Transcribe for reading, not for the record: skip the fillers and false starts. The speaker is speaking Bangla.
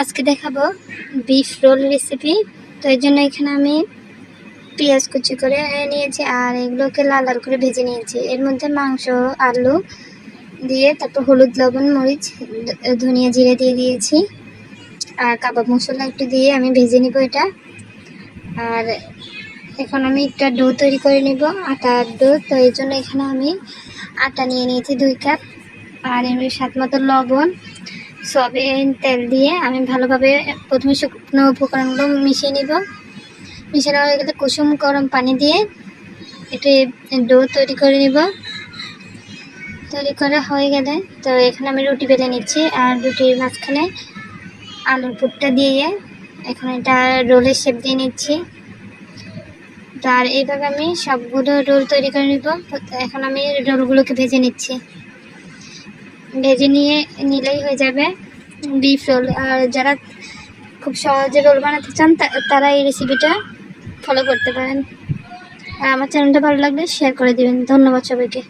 আজকে দেখাবো বিফ রোল রেসিপি। তো এর জন্য এখানে আমি পেঁয়াজ কুচি করে নিয়েছি আর এগুলোকে লাল লাল করে ভেজে নিয়েছি। এর মধ্যে মাংস, আলু দিয়ে তারপর হলুদ, লবণ, মরিচ, ধনিয়া, জিরে দিয়ে দিয়েছি আর কাবাব মশলা একটু দিয়ে আমি ভেজে নিব এটা। আর এখন আমি একটা ডো তৈরি করে নিব, আটার ডো। তো এই জন্য এখানে আমি আটা নিয়ে নিয়েছি 2 কাপ আর এর স্বাদ মতো লবণ, সয়াবিন তেল দিয়ে আমি ভালোভাবে প্রথমে শুকনো উপকরণগুলো মিশিয়ে নিব। মিশানো হয়ে গেলে কুসুম গরম পানি দিয়ে একটু ডো তৈরি করে নিব। তৈরি করা হয়ে গেলে তো এখানে আমি রুটি বেলে নিচ্ছি আর রুটির মাঝখানে আলুর পুরটা দিয়ে এখন এটা রোলের শেপ দিয়ে নিচ্ছি। আর এইভাবে আমি সবগুলো রোল তৈরি করে নিব। এখন আমি রোলগুলোকে ভেজে নিচ্ছি। ভেজে নিলেই হয়ে যাবে বিফ রোল। আর যারা খুব সহজে রোল বানাতে চান তারা এই রেসিপিটা ফলো করতে পারেন। আর আমার চ্যানেলটা ভালো লাগলে শেয়ার করে দিবেন। ধন্যবাদ সবাইকে।